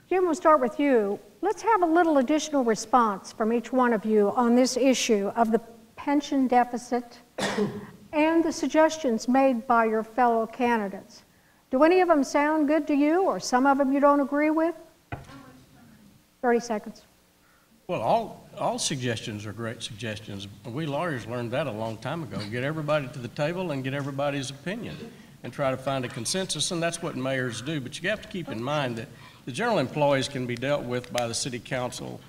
Jim, we'll start with you. Let's have a little additional response from each one of you on this issue of the pension deficit and the suggestions made by your fellow candidates. Do any of them sound good to you, or some of them you don't agree with? 30 seconds. Well, all suggestions are great suggestions. We lawyers learned that a long time ago. Get everybody to the table and get everybody's opinion and try to find a consensus, and that's what mayors do. But you have to keep in mind that the general employees can be dealt with by the city council,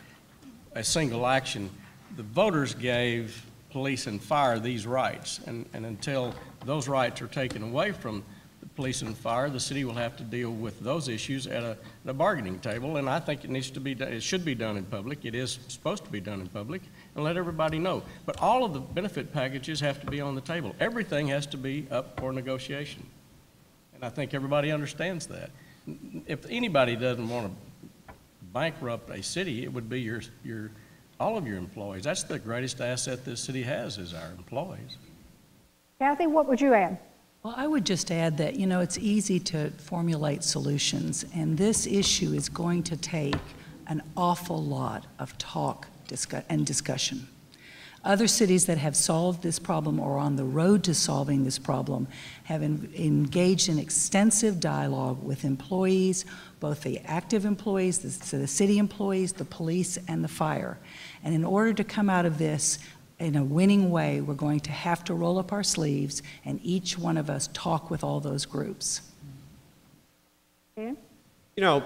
a single action. The voters gave police and fire these rights, and until those rights are taken away from the police and fire, the city will have to deal with those issues at a bargaining table, and I think it needs to be done, it should be done in public. It is supposed to be done in public, and let everybody know. But all of the benefit packages have to be on the table. Everything has to be up for negotiation, and I think everybody understands that. If anybody doesn't want to bankrupt a city, it would be all of your employees. That's the greatest asset this city has, is our employees. Kathy, what would you add? Well, I would just add that, you know, it's easy to formulate solutions, and this issue is going to take an awful lot of talk and discussion. Other cities that have solved this problem or are on the road to solving this problem have engaged in extensive dialogue with employees, both the active employees, the city employees, the police, and the fire. And in order to come out of this in a winning way, we're going to have to roll up our sleeves and each one of us talk with all those groups. Dan? You know,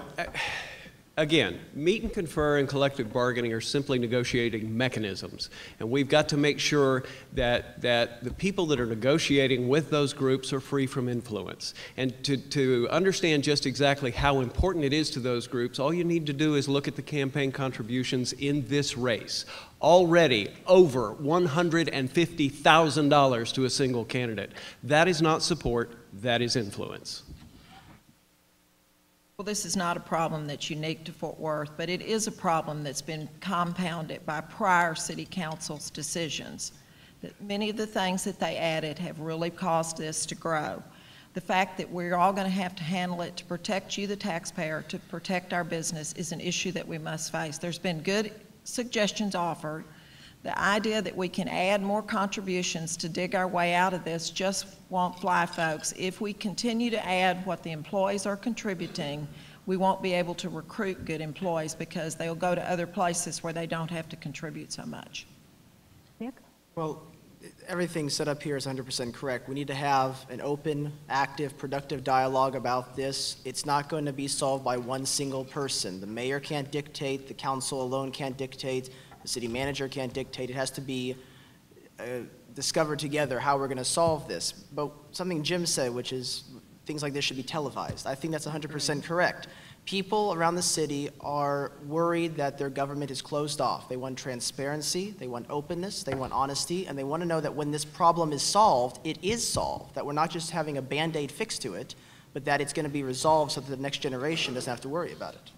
again, meet and confer and collective bargaining are simply negotiating mechanisms. And we've got to make sure that the people that are negotiating with those groups are free from influence. And to understand just exactly how important it is to those groups, all you need to do is look at the campaign contributions in this race. Already over $150,000 to a single candidate. That is not support, that is influence. Well, this is not a problem that's unique to Fort Worth, but it is a problem that's been compounded by prior city council's decisions. That many of the things that they added have really caused this to grow. The fact that we're all going to have to handle it to protect you, the taxpayer, to protect our business is an issue that we must face. There's been good suggestions offered. The idea that we can add more contributions to dig our way out of this just won't fly, folks. If we continue to add what the employees are contributing, we won't be able to recruit good employees because they'll go to other places where they don't have to contribute so much. Nick? Well, everything set up here is 100% correct. We need to have an open, active, productive dialogue about this. It's not going to be solved by one single person. The mayor can't dictate, the council alone can't dictate, the city manager can't dictate. It has to be discovered together how we're going to solve this. But something Jim said, which is things like this should be televised, I think that's 100% correct. People around the city are worried that their government is closed off. They want transparency, they want openness, they want honesty, and they want to know that when this problem is solved, it is solved, that we're not just having a Band-Aid fix to it, but that it's going to be resolved so that the next generation doesn't have to worry about it.